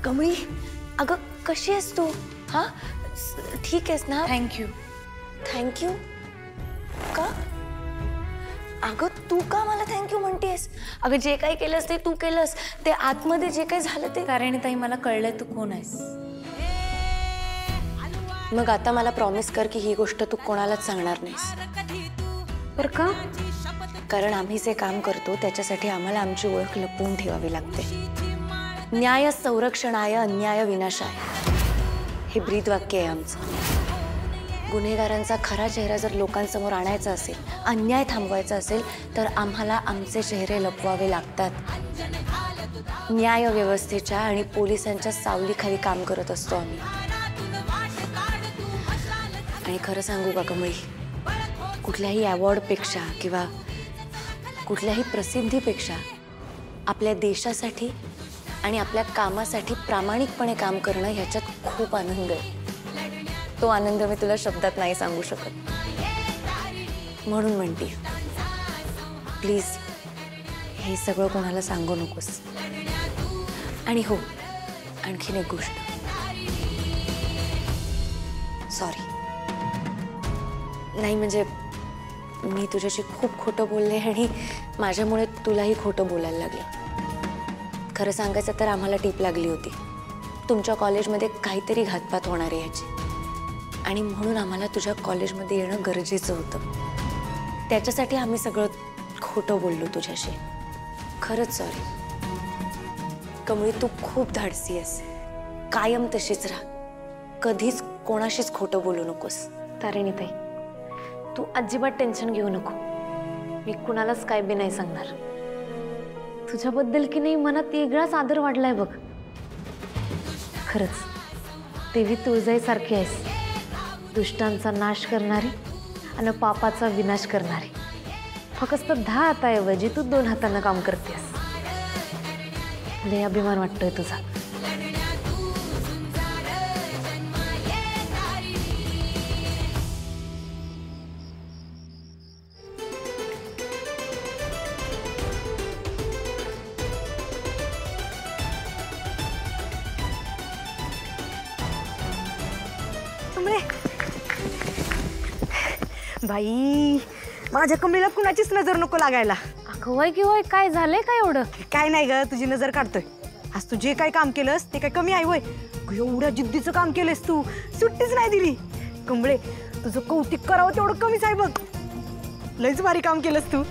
कमळी, अगं कशी आहेस तू? हाँ ठीक आहेस ना? थँक्यू. थँक्यू का? अगं तू का मला थँक्यू म्हणतेस? अगं जे काही केलंस ते तू केलंस, ते आतमध्ये जे काही झालं ते. तारिणीताई, मला कळलंय तू कोण आहेस. मग आता मला प्रॉमिस कर की ही गोष्ट तू कोणालाच सांगणार नाहीस. पर का? कारण आम्ही जे काम करतो त्याच्यासाठी आम्हाला आमची ओळख लपवून ठेवावी लागते. न्याय संरक्षणाय अन्याय विनाशाय हे ब्रीदवाक्य आहे आमचं. गुन्हेगारांचा खरा चेहरा जर लोकांसमोर आणायचा असेल, अन्याय थांबवायचा असेल, तर आम्हाला आमचे चेहरे लपवावे लागतात. न्याय व्यवस्थेच्या आणि पोलिसांच्या सावलीखाली काम करत असतो आम्ही. आणि खरं सांगू का कमळी, कुठल्याही अवॉर्डपेक्षा किंवा कुठल्याही प्रसिद्धीपेक्षा आपल्या देशासाठी आणि आपल्या कामासाठी प्रामाणिकपणे काम करणं ह्याच्यात खूप आनंद आहे. तो आनंद मी तुला शब्दात नाही सांगू शकत. म्हणून म्हणते, प्लीज हे सगळं कोणाला सांगू नकोस. आणि हो, आणखीन एक गोष्ट, सॉरी. नाही म्हणजे मी तुझ्याशी खूप खोटं बोलले आणि माझ्यामुळे तुलाही खोटं बोलायला लागलं. खरं सांगायचं तर आम्हाला टीप लागली होती तुमच्या कॉलेजमध्ये काहीतरी घातपात होणार आहे याची, आणि म्हणून आम्हाला तुझ्या कॉलेजमध्ये येणं गरजेचं होतं. त्याच्यासाठी आम्ही सगळं खोटं बोललो तुझ्याशी. खरंच सॉरी. कमळी, तू खूप धाडसी आहेस. कायम तशीच राहा. कधीच कोणाशीच खोटं बोलू नकोस. तारिणीताई, तू अजिबात टेन्शन घेऊ नको. मी कुणालाच काय बी नाही सांगणार. तुझ्याबद्दल की नाही मनात वेगळाच आदर वाढलाय बघ. खरंच देवी तुळजाईसारखी आहेस. दुष्टांचा नाश करणारी आणि पापाचा विनाश करणारी. फक्त 10 हाताऐवजी तू 2 हातांना काम करतेस. लय अभिमान वाटतोय तुझा. बाई, माझ्या कमळीला कुणाचीच नजर नको लागायला. अगं वय की वय, काय झालंय काय एवढं? काय नाही ग, तुझी नजर काढतोय. आज तू जे काय काम केलंस ते काय कमी आहे वय? एवढ्या जिद्दीचं काम केलंस तू, सुट्टीच नाही दिली. कमळे, तुझं कौतिक करावं तेवढं कमीच आहे बघ. लयच भारी काम केलंस तू.